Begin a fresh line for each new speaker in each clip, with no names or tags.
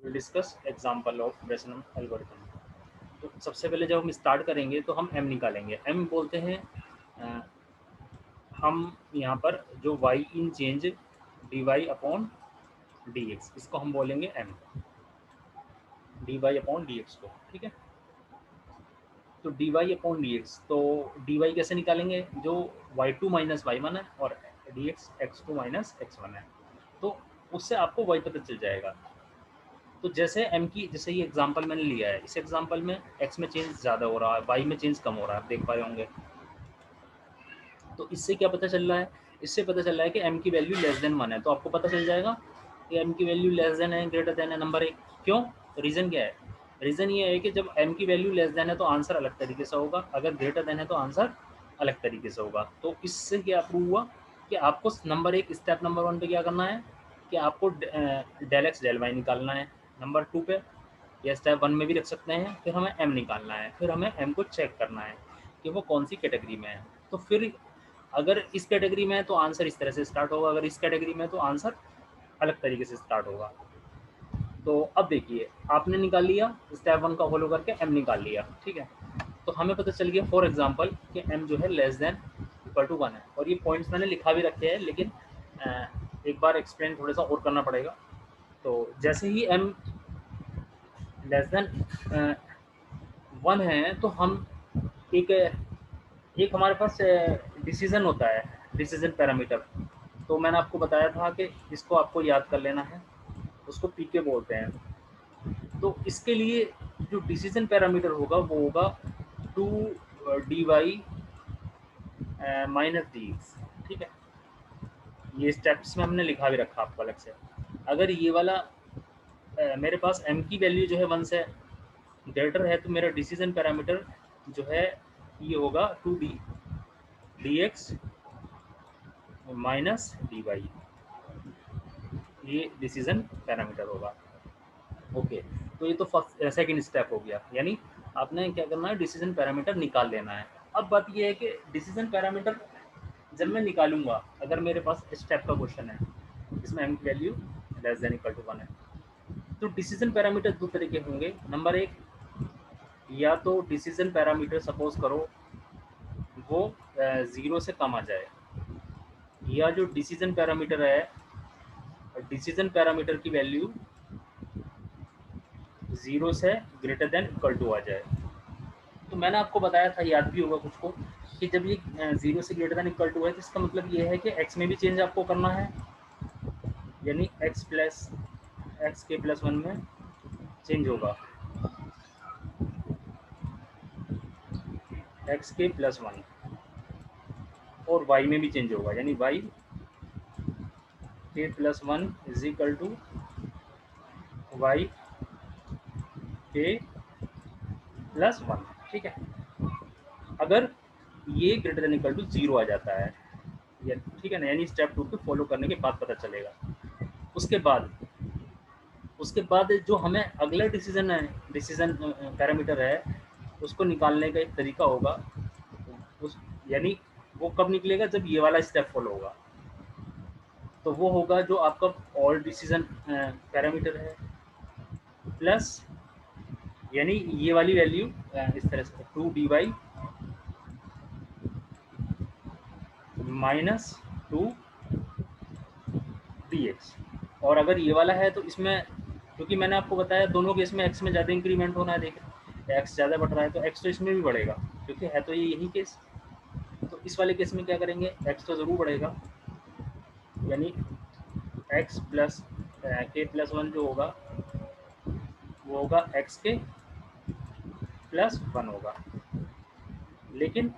Will discuss example of rational algorithm. तो सबसे पहले जब हम स्टार्ट करेंगे तो हम m निकालेंगे। m बोलते हैं हम यहाँ पर जो y इन चेंज dy अपॉन dx, इसको हम बोलेंगे m, dy अपॉन dx को, ठीक है। तो dy अपॉन dx, तो dy कैसे निकालेंगे, जो y2 माइनस y1 है और dx x2 माइनस x1 है, तो उससे आपको y पता चल जाएगा। तो जैसे m की, जैसे ये एग्जांपल मैंने लिया है, इस एग्जांपल में x में चेंज ज़्यादा हो रहा है, y में चेंज कम हो रहा है, आप देख पाए होंगे। तो इससे क्या पता चल रहा है, इससे पता चल रहा है कि m की वैल्यू लेस देन 1 है। तो आपको पता चल जाएगा कि m की वैल्यू लेस देन है, ग्रेटर देन है, नंबर 1। क्यों? रीज़न क्या है? रीज़न ये है कि जब m की वैल्यू लेस देन है तो आंसर अलग तरीके से होगा, अगर ग्रेटर देन है तो आंसर अलग तरीके से होगा। तो इससे क्या प्रूव हुआ कि आपको नंबर 1, स्टेप नंबर 1 पे क्या करना है कि आपको डेल एक्स डेल वाई निकालना है। नंबर 2 पे या स्टेप 1 में भी रख सकते हैं, फिर हमें m निकालना है, फिर हमें m को चेक करना है कि वो कौन सी कैटेगरी में है। तो फिर अगर इस कैटेगरी में है तो आंसर इस तरह से स्टार्ट होगा, अगर इस कैटेगरी में है तो आंसर अलग तरीके से स्टार्ट होगा। तो अब देखिए, आपने निकाल लिया, स्टेप 1 का फॉलो करके m निकाल लिया, ठीक है। तो हमें पता चल गया फॉर एग्जांपल कि m जो है लेस देन इक्वल टू 1 है, और ये पॉइंट्स मैंने लिखा भी रखे हैं, लेकिन एक बार एक्सप्लेन थोड़ा सा और करना पड़ेगा। तो जैसे ही m लेस देन 1 है तो हम एक एक हमारे पास डिसीजन होता है, डिसीजन पैरामीटर। तो मैंने आपको बताया था कि इसको आपको याद कर लेना है, उसको पीके बोलते हैं। तो इसके लिए जो डिसीजन पैरामीटर होगा वो होगा 2 dy माइनस डी, ठीक है। ये स्टेप्स में हमने लिखा भी रखा आपको अलग से। अगर ये वाला मेरे पास m की वैल्यू जो है 1 से ग्रेटर है तो मेरा डिसीजन पैरामीटर जो है ये होगा 2d dx माइनस dy, ये डिसीजन पैरामीटर होगा। ओके, तो ये तो फर्स्ट सेकंड स्टेप हो गया, यानी आपने क्या करना है, डिसीजन पैरामीटर निकाल लेना है। अब बात ये है कि डिसीजन पैरामीटर जब मैं निकालूंगा, अगर मेरे पास स्टेप का क्वेश्चन है इसमें m की value less than equal to 1 है, तो डिसीजन पैरामीटर दो तरीके होंगे। नंबर 1, या तो डिसीजन पैरामीटर सपोज करो वो 0 से कम आ जाए, या जो डिसीजन पैरामीटर है, डिसीजन पैरामीटर की वैल्यू 0 से ग्रेटर देन इक्वल टू आ जाए। तो मैंने आपको बताया था, याद भी होगा कुछ को, कि जब ये 0 से ग्रेटर देन इक्वल टू है तो इसका मतलब ये है कि x में भी चेंज आपको करना है, यानी x के प्लस 1 में चेंज होगा, x के प्लस 1, और y में भी चेंज होगा, यानी y के plus 1 is equal to y के प्लस 1, ठीक है। अगर ये ग्रेटर देन इक्वल टू 0 आ जाता है, ठीक है ना, यानी स्टेप 2 को फॉलो करने के बाद पता चलेगा। उसके बाद जो हमें अगला डिसीजन पैरामीटर है, उसको निकालने का एक तरीका होगा, उस यानी वो कब निकलेगा, जब ये वाला स्टेप फॉलो होगा। तो वो होगा जो आपका ऑल डिसीजन पैरामीटर है प्लस, यानी ये वाली वैल्यू इस तरह से 2 dy माइनस 2 dx। और अगर ये वाला है तो इसमें, क्योंकि मैंने आपको बताया दोनों केस में x में ज़्यादा इंक्रीमेंट होना है, देखिए x ज़्यादा बढ़ रहा है तो x तो इसमें भी बढ़ेगा, क्योंकि है तो ये यही केस। तो इस वाले केस में क्या करेंगे, x तो ज़रूर बढ़ेगा, यानी x प्लस के प्लस 1 जो होगा वो होगा x के प्लस 1 होगा। लेकिन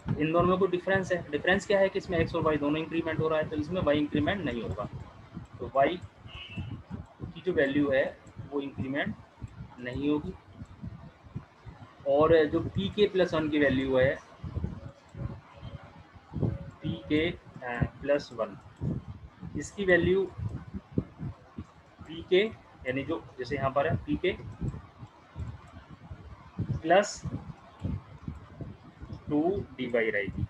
इन दोनों में कोई डिफरेंस है, डिफरेंस क्या है कि इसमें x और y दोनों इंक्रीमेंट हो रहा है, तो इसमें y इंक्रीमेंट नहीं होगा। तो y की जो वैल्यू है वो इंक्रीमेंट नहीं होगी। और जो p के प्लस 1 की वैल्यू है, p के प्लस 1, इसकी वैल्यू p के, यानी जो जैसे यहाँ पर है p के प्लस 2 dy रहेगी।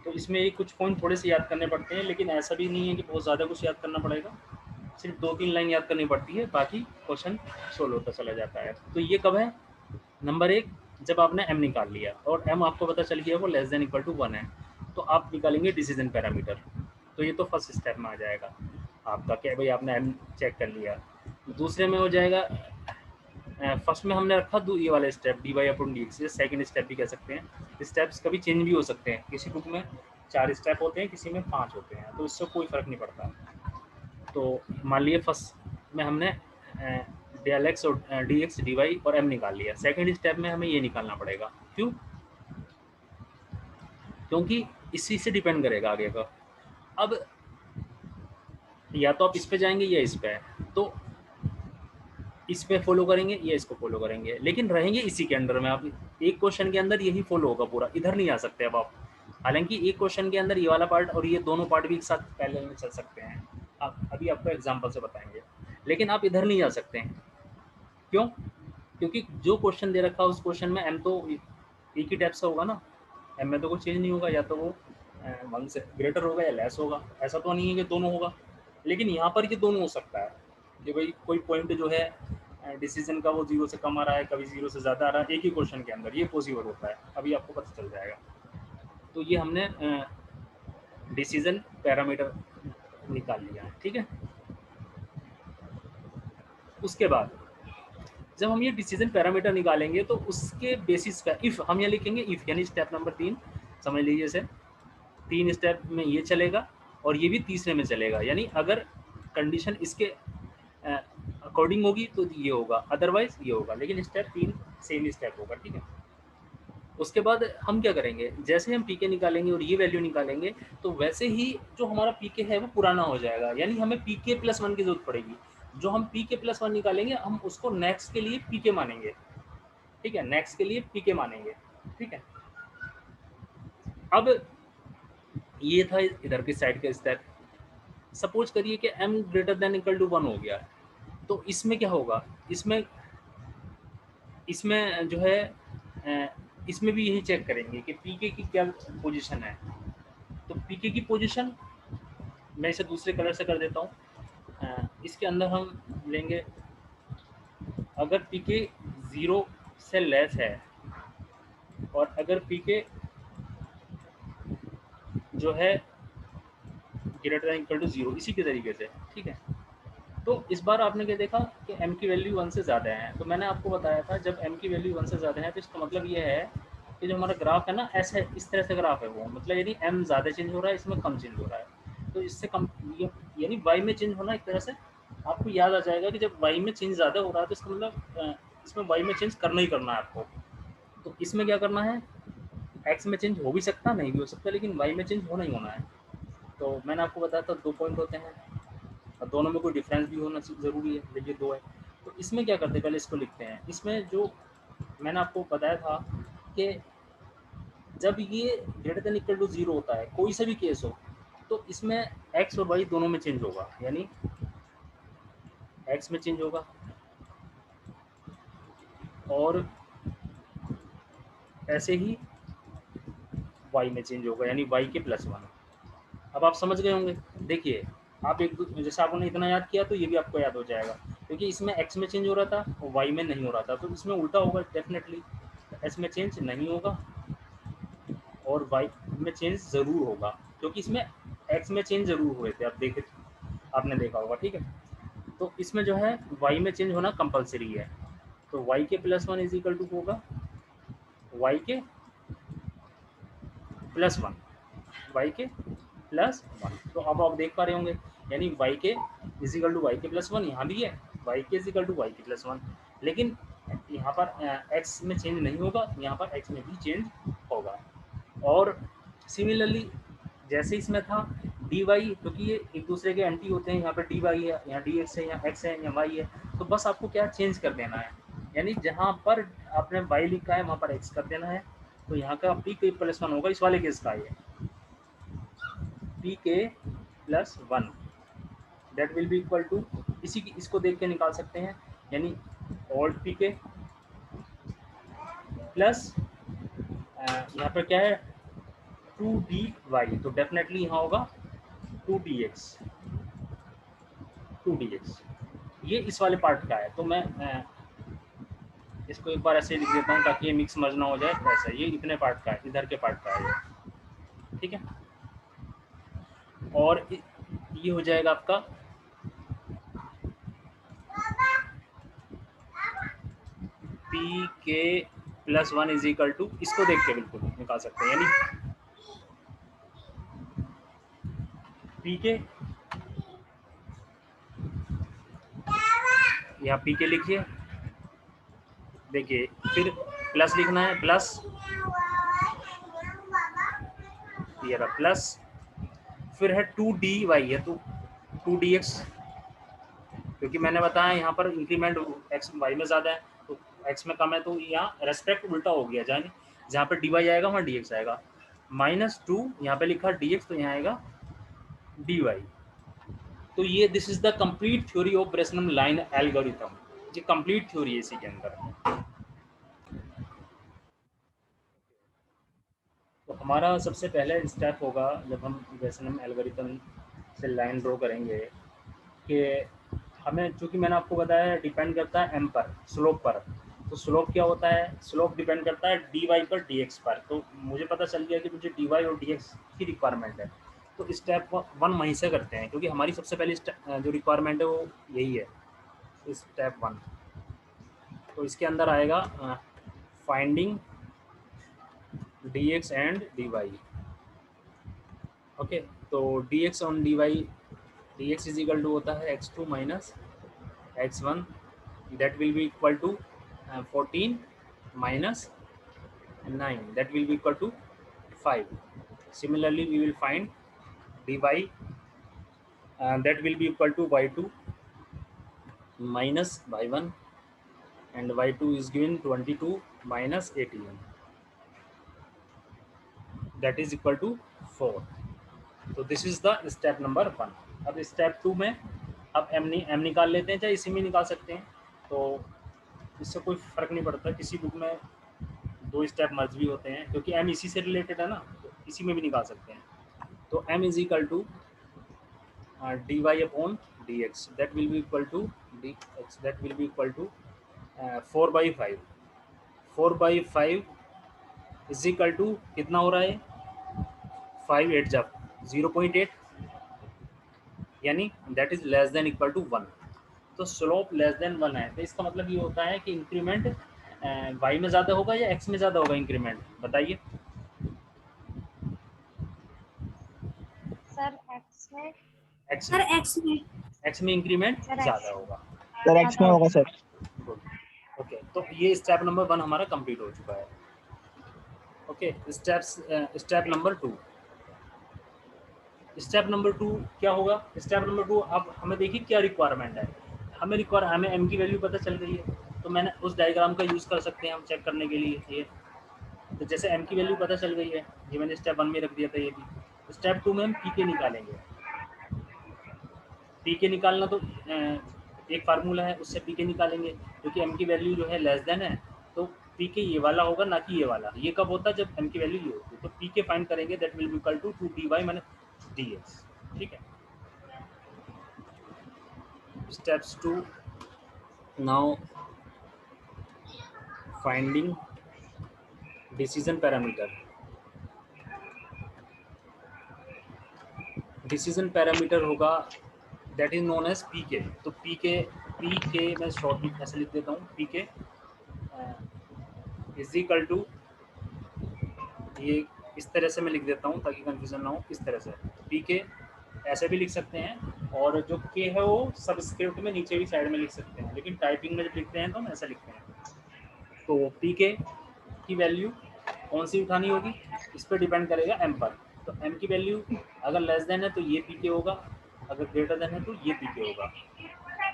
तो इसमें एक कुछ पॉइंट थोड़े से याद करने पड़ते हैं, लेकिन ऐसा भी नहीं है कि बहुत ज़्यादा कुछ याद करना पड़ेगा, सिर्फ 2-3 लाइन याद करनी पड़ती है, बाकी क्वेश्चन सोल्व होता चला जाता है। तो ये कब है? नंबर 1, जब आपने m निकाल लिया और m आपको पता चल गया वो लेस देन इक्वल टू 1 है, तो आप निकालेंगे डिसीजन पैरामीटर। तो ये तो फर्स्ट स्टेप में आ जाएगा आपका, क्या भाई आपने m चेक कर लिया। दूसरे में हो जाएगा, फर्स्ट में हमने रखा ये वाला स्टेप dy अपॉन dx, ये सेकंड स्टेप भी कह सकते हैं। स्टेप्स कभी चेंज भी हो सकते हैं, किसी बुक में 4 स्टेप होते हैं, किसी में 5 होते हैं, तो इससे कोई फर्क नहीं पड़ता। तो मान लिए फर्स्ट में हमने डेल एक्स और डी एक्स डी वाई और एम निकाल लिया, सेकेंड स्टेप में हमें ये निकालना पड़ेगा। क्यों? क्योंकि इसी से डिपेंड करेगा आगे का। अब या तो आप इस पे जाएंगे या इस पे, तो इस पे फॉलो करेंगे या इसको फॉलो करेंगे, लेकिन रहेंगे इसी के अंडर में। आप एक क्वेश्चन के अंदर यही फॉलो होगा पूरा, इधर नहीं आ सकते अब आप। हालांकि एक क्वेश्चन के अंदर ये वाला पार्ट और ये दोनों पार्ट भी एक साथ पैरेलल में चल सकते हैं, आप अभी आपको एग्जांपल से बताएंगे, लेकिन आप इधर नहीं जा सकते हैं। क्यों? क्योंकि जो क्वेश्चन दे रखा है उस क्वेश्चन में एम तो एक ही टाइप से होगा ना, एम में तो कुछ चेंज नहीं होगा, या तो वो 1 से ग्रेटर होगा या लेस होगा, ऐसा तो नहीं है कि दोनों होगा। लेकिन यहाँ पर ये दोनों हो सकता है कि भाई कोई पॉइंट जो है डिसीजन का वो 0 से कम आ रहा है, कभी 0 से ज़्यादा आ रहा है, एक ही क्वेश्चन के अंदर ये पॉसिबल होता है, अभी आपको पता चल जाएगा। तो ये हमने डिसीजन पैरामीटर निकाल लिया है, ठीक है। उसके बाद जब हम ये डिसीजन पैरामीटर निकालेंगे तो उसके बेसिस पे इफ़ हम यहाँ लिखेंगे, इफ़ यानी स्टेप नंबर 3 समझ लीजिए इसे, 3 स्टेप में ये चलेगा और ये भी तीसरे में चलेगा, यानी अगर कंडीशन इसके अकॉर्डिंग होगी तो ये होगा, अदरवाइज ये होगा, लेकिन स्टेप 3 सेम स्टेप होगा, ठीक है। उसके बाद हम क्या करेंगे, जैसे हम पीके निकालेंगे और ये वैल्यू निकालेंगे तो वैसे ही जो हमारा पीके है वो पुराना हो जाएगा, यानी हमें पीके प्लस 1 की जरूरत पड़ेगी। जो हम पीके प्लस 1 निकालेंगे हम उसको नेक्स्ट के लिए पीके मानेंगे, ठीक है, नेक्स्ट के लिए पीके मानेंगे, ठीक है। अब ये था इधर की साइड का स्टेप। सपोज करिए कि m greater than equal to 1 हो गया, तो इसमें क्या होगा, इसमें इसमें जो है इसमें भी यही चेक करेंगे कि पीके की क्या पोजीशन है। तो पीके की पोजीशन मैं इसे दूसरे कलर से कर देता हूँ। इसके अंदर हम लेंगे, अगर पीके 0 से लेस है और अगर पीके जो है ग्रेटर देन इक्वल टू 0, इसी के तरीके से, ठीक है। तो इस बार आपने क्या देखा कि m की वैल्यू 1 से ज़्यादा है, तो मैंने आपको बताया था जब m की वैल्यू 1 से ज़्यादा है तो इसका मतलब ये है कि जो हमारा ग्राफ है ना, ऐसे इस तरह से ग्राफ है वो, मतलब यदि m ज़्यादा चेंज हो रहा है, इसमें कम चेंज हो रहा है, तो इससे कम यानी y में चेंज होना, एक तरह से आपको याद आ जाएगा कि जब y में चेंज ज़्यादा हो रहा है तो इसका मतलब इसमें y में चेंज करना ही करना है आपको। तो इसमें क्या करना है, x में चेंज हो भी सकता, नहीं भी हो सकता, लेकिन y में चेंज होना ही होना है। तो मैंने आपको बताया था 2 पॉइंट होते हैं और दोनों में कोई डिफरेंस भी होना ज़रूरी है, देखिए 2 है। तो इसमें क्या करते हैं, पहले इसको लिखते हैं। इसमें जो मैंने आपको बताया था कि जब ये ग्रेटर देन इक्वल टू 0 होता है, कोई सा भी केस हो, तो इसमें x और y दोनों में चेंज होगा, यानी x में चेंज होगा और ऐसे ही y में चेंज होगा, यानी y के प्लस 1। अब आप समझ गए होंगे। देखिए आप एक जैसे आपने इतना याद किया तो ये भी आपको याद हो जाएगा, क्योंकि इसमें x में चेंज हो रहा था और y में नहीं हो रहा था, तो इसमें उल्टा होगा डेफिनेटली, x में चेंज नहीं होगा और y में चेंज ज़रूर होगा, क्योंकि इसमें x में चेंज ज़रूर हुए थे, आप देखे, आपने देखा होगा, ठीक है। तो इसमें जो है y में चेंज होना कंपलसरी है, तो y के प्लस 1 इज इक्वल टू होगा y के प्लस 1, y के प्लस 1। तो अब आप देख पा रहे होंगे, यानी y के इजिकल टू वाई के प्लस 1 यहाँ भी है, y के इजिकल टू वाई के प्लस 1, लेकिन यहाँ पर x में चेंज नहीं होगा, यहाँ पर x में भी चेंज होगा। और सिमिलरली जैसे इसमें था dy, क्योंकि ये एक दूसरे के एंटी होते हैं, यहाँ पर dy है, यहाँ dx है, यहाँ x है, यहाँ y है, तो बस आपको क्या चेंज कर देना है, यानी जहाँ पर आपने y लिखा है वहाँ पर x कर देना है। तो यहाँ का p के प्लस 1 होगा, इस वाले केस का ये p के plus 1 that will be equal to, इसी की इसको देख के निकाल सकते हैं, यानी ओल्ड पी के प्लस यहाँ पर क्या है 2dy, तो डेफिनेटली यहाँ होगा 2dx 2dx। ये इस वाले पार्ट का है, तो मैं इसको एक बार ऐसे लिख देता हूँ ताकि ये मिक्स मर्ज ना हो जाए। ऐसा ये इतने पार्ट का है, इधर के पार्ट का है ये, ठीक है। और ये हो जाएगा आपका पी के प्लस 1 इज इक्वल टू, इसको देख के बिल्कुल निकाल सकते हैं, यानी पी के, यहाँ पी के लिखिए, देखिए फिर प्लस लिखना है, प्लस ये रहा प्लस, फिर है 2dy है तो 2dx, क्योंकि मैंने बताया यहाँ पर इंक्रीमेंट x y में ज़्यादा है तो x में कम है, तो यहाँ रेस्पेक्ट उल्टा हो गया, जाने जहाँ पर dy आएगा वहाँ dx आएगा। -2 यहाँ पे लिखा dx, तो यहाँ आएगा dy। तो ये this is the complete theory of Bresenham line algorithm, ये कंप्लीट थ्योरी है इसी के अंदर। तो हमारा सबसे पहले स्टेप होगा जब हम ब्रेसनम एल्गोरिथम से लाइन ड्रॉ करेंगे कि हमें, चूँकि मैंने आपको बताया डिपेंड करता है एम पर, स्लोप पर। तो स्लोप क्या होता है, स्लोप डिपेंड करता है डी वाई पर डी एक्स पर। तो मुझे पता चल गया कि मुझे डी वाई और डी एक्स की रिक्वायरमेंट है, तो स्टेप 1 वहीं से करते हैं, क्योंकि हमारी सबसे पहली जो रिक्वायरमेंट है वो यही है, स्टेप 1। तो इसके अंदर आएगा finding D X and D Y. Okay, तो D X on D Y, D X is equal to होता है x2 minus x1, that will be equal to 14 minus 9, that will be equal to 5. Similarly we will find dy, that will be equal to y2 minus y1, and y2 is given 22 minus 18, that is equal to 4. तो this is the step number 1। अब step 2 में अब M निकाल लेते हैं, चाहे इसी में निकाल सकते हैं, तो इससे कोई फ़र्क नहीं पड़ता, किसी बुक में 2 स्टेप मर्ज भी होते हैं, क्योंकि एम इसी से रिलेटेड है ना, तो इसी में भी निकाल सकते हैं। तो m is equal to D Y upon D X, that will be equal to D X, that will be equal to 4/5। 4/5 is equal to कितना हो रहा है, 5 8 जब 0.8, यानी that is less than equal to 1। तो स्लोप लेस देन 1 है, तो इसका मतलब ये होता है कि इंक्रीमेंट y में ज़्यादा होगा या x में ज़्यादा होगा इंक्रीमेंट, बताइए।
सर x में,
x में इंक्रीमेंट ज़्यादा होगा।
सर x में होगा सर।
ओके, तो ये स्टेप नंबर 1 हमारा कंप्लीट हो चुका है। Okay, step number 2। Step number 2 क्या होगा, स्टेप नंबर 2 अब हमें देखिए क्या रिक्वायरमेंट है। हमें m की वैल्यू पता चल गई है, तो मैंने उस डायग्राम का यूज़ कर सकते हैं हम चेक करने के लिए ये। तो जैसे m की वैल्यू पता चल गई है, ये मैंने स्टेप 1 में रख दिया था ये भी। स्टेप 2 में हम पी के निकालेंगे। पी के निकालना तो एक फार्मूला है, उससे पी के निकालेंगे, क्योंकि m की वैल्यू जो है लेस देन है, तो पी के ये वाला होगा ना कि ये वाला। ये कब होता है, जब m की वैल्यू ये होती है। तो पी के फाइंड करेंगे, that will be equal to 2dy minus dx, ठीक है। Steps 2 now finding decision parameter. Decision parameter होगा that is known as P K. तो पी के मैं शॉर्ट ऐसे लिख देता हूँ, पी के इज इक्वल टू, ये इस तरह से मैं लिख देता हूँ ताकि कंफ्यूजन ना हो, इस तरह से पी के ऐसे भी लिख सकते हैं, और जो के है वो सबस्क्रिप्ट में नीचे भी साइड में लिख सकते हैं, लेकिन टाइपिंग में जब लिखते हैं तो हम ऐसा लिखते हैं। तो पी के की वैल्यू कौन सी उठानी होगी, इस पर डिपेंड करेगा एम पर। तो एम की वैल्यू अगर लेस देन है तो ये पी के होगा, अगर ग्रेटर देन है तो ये पी के होगा,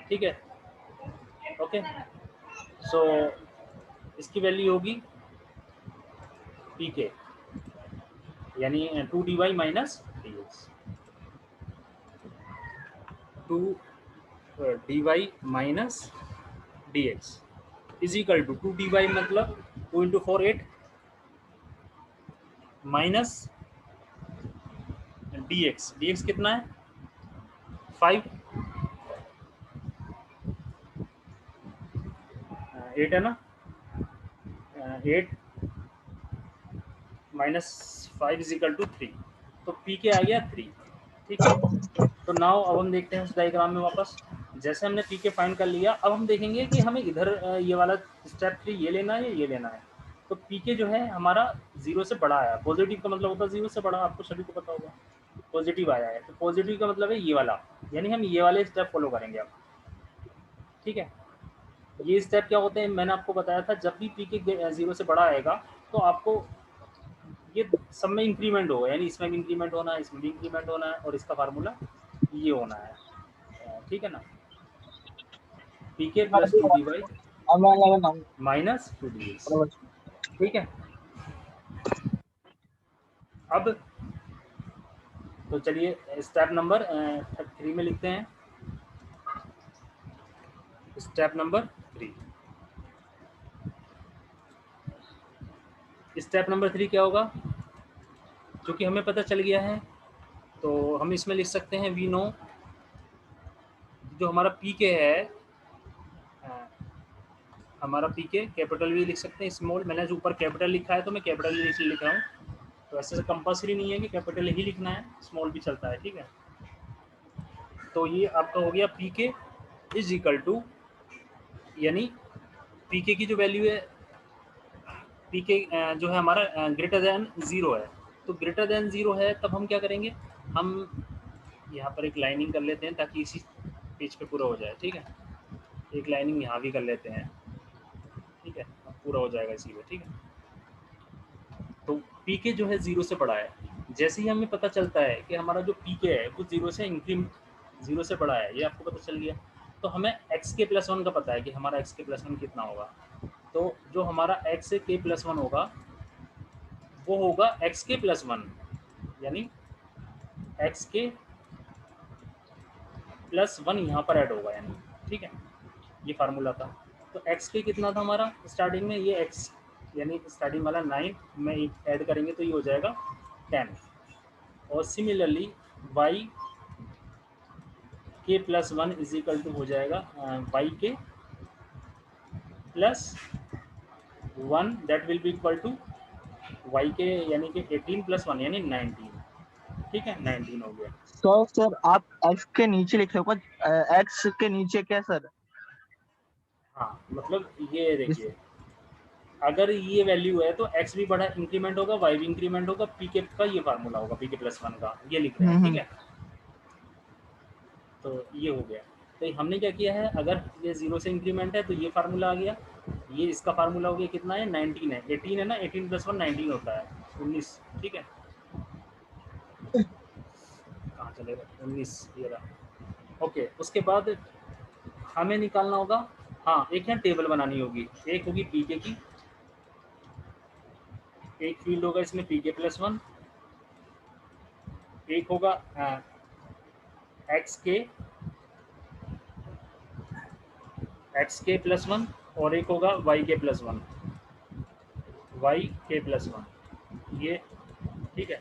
ठीक है। ओके, सो इसकी वैल्यू होगी पी के, यानी 2dy minus dx, 2dy minus dx is equal to 2dy मतलब 2 इंटू 4 8 माइनस dx, dx कितना है 5, 8 है ना, 8 माइनस 5 इज इक्वल टू 3, तो पी के आ गया 3। ठीक है, तो नाउ अब हम देखते हैं उस डायग्राम में वापस। जैसे हमने पी के फाइंड कर लिया, अब हम देखेंगे कि हमें इधर ये वाला स्टेप 3 ये लेना है या ये लेना है। तो पी के जो है हमारा 0 से बड़ा आया, पॉजिटिव का मतलब होता है 0 से बड़ा, आपको सभी को पता होगा। पॉजिटिव आया है तो पॉजिटिव का मतलब है ये वाला, यानी हम ये वाले स्टेप फॉलो करेंगे अब। ठीक है, ये स्टेप क्या होते हैं मैंने आपको बताया था, जब भी पी के 0 से बड़ा आएगा तो आपको ये सब में इंक्रीमेंट होगा, यानी इसमें भी इंक्रीमेंट होना है, इसमें भी इंक्रीमेंट होना है, और इसका फार्मूला ये होना है। ठीक है ना, पी के प्लस 2dy माइनस 2dx। ठीक है, अब तो चलिए स्टेप नंबर 3 में लिखते हैं। स्टेप नंबर 3, स्टेप नंबर 3 क्या होगा, क्योंकि हमें पता चल गया है तो हम इसमें लिख सकते हैं वी नो, जो हमारा पी के है, हमारा पी के कैपिटल भी लिख सकते हैं, स्मॉल, मैंने जो ऊपर कैपिटल लिखा है तो मैं कैपिटल ही लिख रहा हूँ, तो ऐसे कंपल्सरी नहीं है कि कैपिटल ही लिखना है, स्मॉल भी चलता है। ठीक है, तो ये आपका हो गया पी के इज इक्वल टू, यानी पी के की जो वैल्यू है, पी के जो है हमारा ग्रेटर देन 0 है, तो ग्रेटर देन 0 है तब हम क्या करेंगे, हम यहाँ पर एक लाइनिंग कर लेते हैं ताकि इसी पेज पे पूरा हो जाए। ठीक है, एक लाइनिंग यहाँ भी कर लेते हैं। ठीक है, अब पूरा हो जाएगा इसी में। ठीक है, तो पी के जो है 0 से बड़ा है, जैसे ही हमें पता चलता है कि हमारा जो पी के है वो 0 से इंक्रीमेंट 0 से बड़ा है, ये आपको पता चल गया, तो हमें एक्स के प्लस 1 का पता है कि हमारा एक्स के प्लस 1 कितना होगा, तो जो हमारा एक्स के प्लस 1 होगा वो होगा एक्स के प्लस 1, यानी एक्स के प्लस 1 यहाँ पर ऐड होगा यानी। ठीक है, ये फार्मूला था। तो एक्स के कितना था हमारा स्टार्टिंग में, ये एक्स यानी स्टार्टिंग वाला 9 में ऐड करेंगे तो ये हो जाएगा 10, और सिमिलरली वाई के प्लस 1 इज इक्वल टू हो जाएगा वाई के plus 1, that will be equal to Y के यानी कि 18 प्लस 1 यानी 19। ठीक है, 19 हो गया।
तो सर आप एक्स के नीचे लिख रहे हो, एक्स के नीचे क्या सर?
हाँ, मतलब ये देखिए, अगर ये वैल्यू है तो x भी बड़ा इंक्रीमेंट होगा, y भी इंक्रीमेंट होगा, pk का ये फार्मूला होगा, pk प्लस 1 का ये लिख रहे हैं। ठीक है, तो ये हो गया। तो हमने क्या किया है, अगर ये 0 से इंक्रीमेंट है तो ये फार्मूला आ गया, ये इसका फार्मूला हो गया, कितना है 19 है, 18 है ना, 18 प्लस 1 19 होता है, 19। ठीक है, कहाँ चलेगा 19, ये रहा। ओके, उसके बाद हमें निकालना होगा, हाँ एक यहाँ टेबल बनानी होगी, एक होगी पीके की, एक फील्ड होगा इसमें पीके प्लस 1, एक होगा एक्स के प्लस 1, और एक होगा वाई के प्लस 1, वाई के प्लस 1 ये। ठीक है,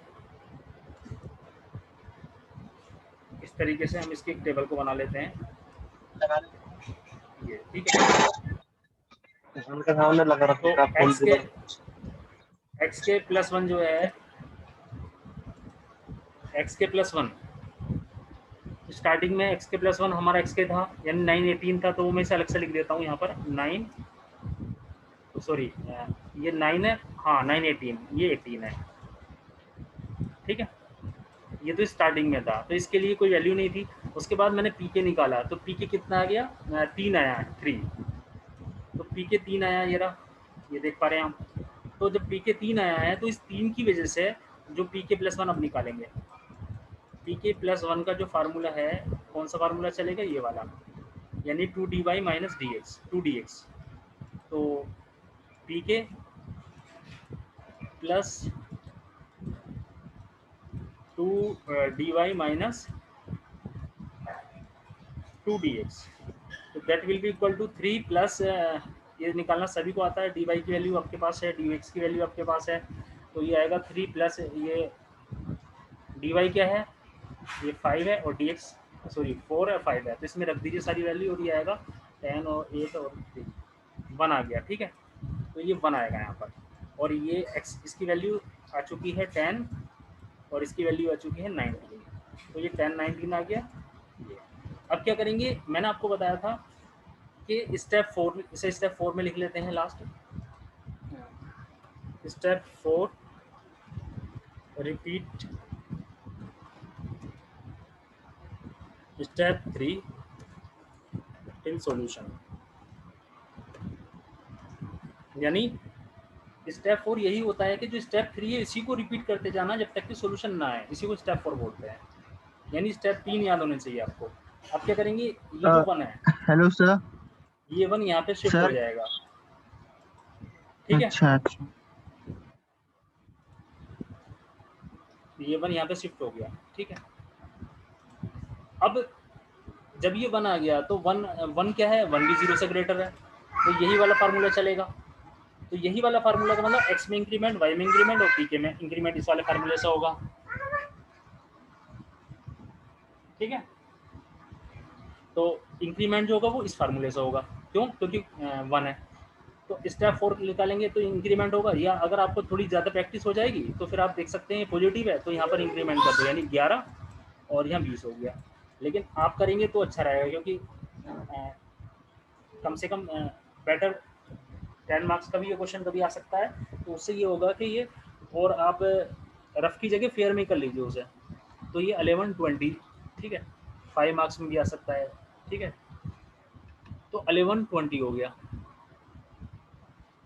इस तरीके से हम इसकी एक टेबल को बना लेते हैं ये। ठीक है,
उनके सामने लगा
तो
रखा
एक्स के प्लस 1 जो है, एक्स के प्लस 1 स्टार्टिंग में एक्स के प्लस 1 हमारा एक्स के था यानी 918 था, तो वो मैं इसे अलग से लिख देता हूँ यहाँ पर 9, सॉरी ये 9 है, हाँ 918, ये 18 है। ठीक है, ये तो स्टार्टिंग में था तो इसके लिए कोई वैल्यू नहीं थी। उसके बाद मैंने पी के निकाला तो पी के कितना आ गया, 3 आया, 3, तो पी के 3 आया, ये रहा, ये देख पा रहे हैं हम। तो जब पी के 3 आया है तो इस 3 की वजह से जो पी के प्लस 1 अब निकालेंगे, पी के प्लस 1 का जो फार्मूला है, कौन सा फार्मूला चलेगा, ये वाला, यानी 2dy minus D x, 2dx। तो पी के प्लस 2dy माइनस 2dx, तो that will be equal to 3 plus, ये निकालना सभी को आता है, dy की वैल्यू आपके पास है, dx की वैल्यू आपके पास है, तो ये आएगा 3 प्लस ये dy क्या है, ये 5 है, और dx सॉरी 4 है, 5 है, तो इसमें रख दीजिए सारी वैल्यू और ये आएगा 10 और 8 और 3, 1 आ गया, ठीक है। तो ये 1 आएगा यहाँ पर, और ये x इसकी वैल्यू आ चुकी है 10 और इसकी वैल्यू आ चुकी है 19, तो ये 10 19 आ गया ये। अब क्या करेंगे, मैंने आपको बताया था कि स्टेप 4, इसे स्टेप 4 में लिख लेते हैं last. Step 4 repeat step 3 in solution, यानी स्टेप 4 यही होता है कि जो स्टेप 3 है इसी को रिपीट करते जाना जब तक कि सॉल्यूशन ना आए, इसी को स्टेप 4 बोलते हैं। यानी स्टेप 3 याद होने चाहिए आपको। अब क्या करेंगे, ये जो 1 है,
हेलो सर।
ये 1 यहाँ पे शिफ्ट हो
सर
जाएगा, ठीक है।
अच्छा अच्छा।
ये 1 यहाँ पे शिफ्ट हो गया, ठीक है। अब जब ये 1 आ गया तो 1 क्या है, 1 भी 0 से ग्रेटर है, तो यही वाला फार्मूला चलेगा। तो यही वाला फार्मूला का मतलब x में इंक्रीमेंट, y में इंक्रीमेंट और pk में इंक्रीमेंट इस वाले फार्मूले से होगा, ठीक है। तो इंक्रीमेंट जो होगा वो इस फार्मूले से होगा, क्यों, क्योंकि 1 है। तो स्टेप 4 निकालेंगे तो इंक्रीमेंट होगा, या अगर आपको थोड़ी ज़्यादा प्रैक्टिस हो जाएगी तो फिर आप देख सकते हैं पॉजिटिव है तो यहाँ पर इंक्रीमेंट कर दो, यानी 11 और यहाँ 20 हो गया। लेकिन आप करेंगे तो अच्छा रहेगा, क्योंकि कम से कम बेटर 10 मार्क्स का भी ये क्वेश्चन कभी आ सकता है, तो उससे ये होगा कि ये, और आप रफ की जगह फेयर में कर लीजिए उसे, तो ये 11 20, ठीक है, 5 मार्क्स में भी आ सकता है, ठीक है। तो 11 20 हो गया,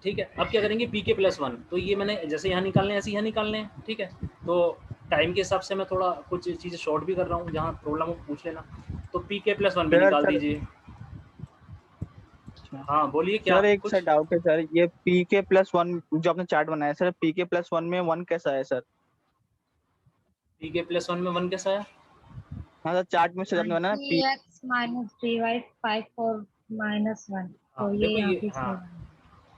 ठीक है। अब क्या करेंगे, पी के प्लस 1, तो ये मैंने जैसे यहाँ निकालने हैं ऐसे यहाँ निकालने हैं, ठीक है। तो टाइम के हिसाब से मैं थोड़ा कुछ चीज़ें शॉर्ट भी कर रहा हूँ, जहाँ प्रॉब्लम हो पूछ लेना। तो पी के प्लस 1 भी
सर
निकाल
सर
दीजिए।
अच्छा।
हाँ बोलिए, क्या
सर एक
कुछ।
सर डाउट है सर, ये PK+1 जो आपने चार्ट बनाया सर, PK+1 में 1 कैसा है सर?
पी के प्लस 1 में 1 कैसा है?
हाँ सर, चार्ट में सर आपने बनाया ना P।
3x minus 3y 5 4 minus 1,
हाँ
तो ये
देखो,
यहाँ
ये
पे
हाँ
इसमें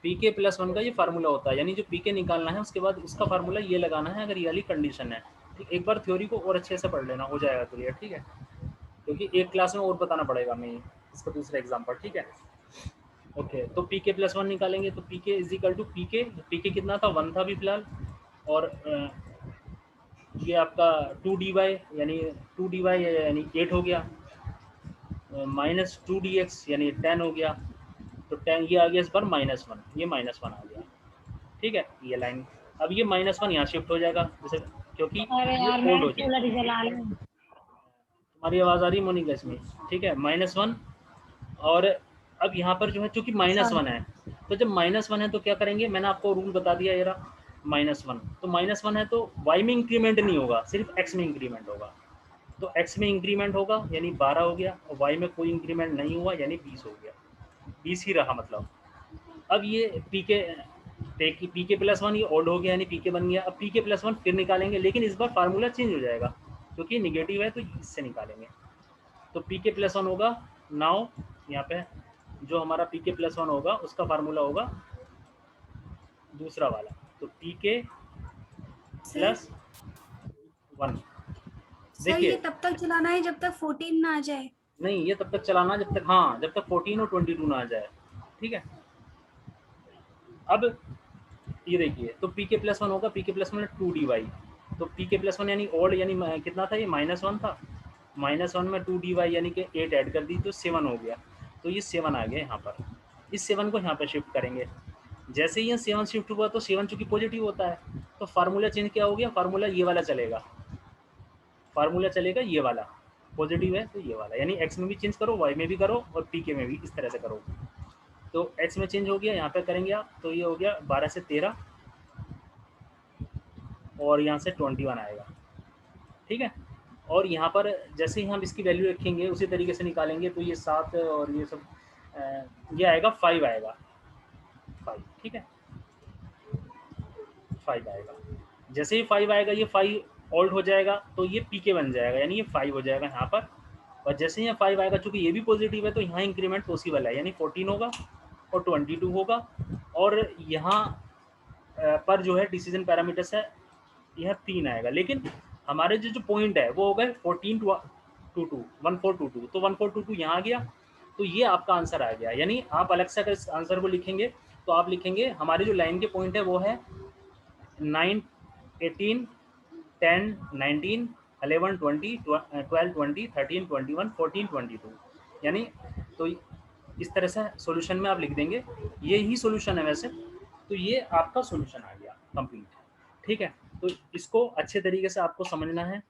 पी के प्लस 1 का ये फार्मूला होता है, यानी जो पी के निकालना है उसके बाद इसका फार्मूला ये लगाना है अगर ये वाली कंडीशन है, ठीक। एक बार थ्योरी को और अच्छे से पढ़ लेना, हो जाएगा क्लियर, ठीक है। क्योंकि एक क्लास में और बताना पड़ेगा मैं इसका दूसरा एग्जाम्पल, ठीक है। ओके, तो पी के प्लस 1 निकालेंगे तो पी के इज इक्वल टू पी के कितना था, 1 था अभी फिलहाल, और ये आपका 2 dy यानी 2 dy यानी 8 हो गया, माइनस 2 dx यानी 10 हो गया, तो 10 ये आ गया इस बार -1, ये -1 आ गया, ठीक है। ये लाइन, अब ये -1 यहाँ शिफ्ट हो जाएगा जैसे, क्योंकि
अरे
ये
यार
ओल्ड
मैंने
हो जाएगा।
कूलर जला लिया।
तुम्हारी आवाज़ आ रही है मोनिका इसमें, ठीक है, -1। और अब यहाँ पर जो है चूंकि -1 है, तो जब -1 है तो क्या करेंगे, मैंने आपको रूल बता दिया ये रहा, -1, तो -1 है तो y में इंक्रीमेंट नहीं होगा, सिर्फ x में इंक्रीमेंट होगा। तो x में इंक्रीमेंट होगा यानी 12 हो गया, और y में कोई इंक्रीमेंट नहीं हुआ यानी 20 हो गया, 20 ही रहा मतलब। अब ये पी के प्लस 1 ये ओल्ड हो गया यानी पी के बन गया। अब पी के प्लस 1 फिर निकालेंगे, लेकिन इस बार फार्मूला चेंज हो जाएगा क्योंकि निगेटिव है तो इससे निकालेंगे। तो पी के प्लस 1 होगा, नाउ यहाँ पे जो हमारा पी के प्लस 1 होगा उसका फार्मूला होगा दूसरा वाला, तो पी के प्लस 1।
सर ये
देखिए,
तब तक चलाना है जब तक 14 ना आ जाए।
नहीं ये तब तक चलाना जब तक, हाँ जब तक 14 और 22 ना आ जाए, ठीक है। अब ये देखिए, तो पी के प्लस 1 होगा, पी के प्लस 1 2 dy, तो पी के प्लस 1 यानी ओल्ड यानी कितना था, ये -1 था, -1 में 2 dy यानी कि 8 ऐड कर दी तो 7 हो गया, तो ये 7 आ गया यहाँ पर। इस 7 को यहाँ पर शिफ्ट करेंगे, जैसे ही ये 7 शिफ्ट हुआ तो 7 चूँकि पॉजिटिव होता है तो फार्मूला चेंज क्या हो गया, फार्मूला ये वाला चलेगा, फार्मूला चलेगा ये वाला, पॉजिटिव है तो ये वाला, यानी एक्स में भी चेंज करो, वाई में भी करो और पी के में भी इस तरह से करो। तो एक्स में चेंज हो गया, यहाँ पे करेंगे आप तो ये हो गया 12 से 13 और यहाँ से 21 आएगा, ठीक है। और यहाँ पर जैसे ही हम इसकी वैल्यू रखेंगे उसी तरीके से निकालेंगे, तो ये 7 और ये सब ये आएगा 5 आएगा, 5, ठीक है, 5 आएगा। जैसे ही 5 आएगा ये 5 ओल्ड हो जाएगा तो ये पी के बन जाएगा, यानी ये 5 हो जाएगा यहाँ पर। और जैसे ही यहाँ 5 आएगा, चूँकि ये भी पॉजिटिव है तो यहाँ इंक्रीमेंट पॉसिबल है, यानी 14 होगा और 22 होगा। और यहाँ पर जो है डिसीजन पैरामीटर्स है यह 3 आएगा, लेकिन हमारे जो पॉइंट है वो हो गए 14 टू 22 1422, तो 1422 यहाँ आ गया तो ये आपका आंसर आ गया। यानी आप अलग से अगर इस आंसर को लिखेंगे तो आप लिखेंगे हमारे जो लाइन के पॉइंट है वो है 9, 18, 10, 19, 11, 20, 12, 20, 13, 21, 14, 22। यानी तो इस तरह से सॉल्यूशन में आप लिख देंगे, ये ही सॉल्यूशन है वैसे। तो ये आपका सॉल्यूशन आ गया कंप्लीट। ठीक है, तो इसको अच्छे तरीके से आपको समझना है।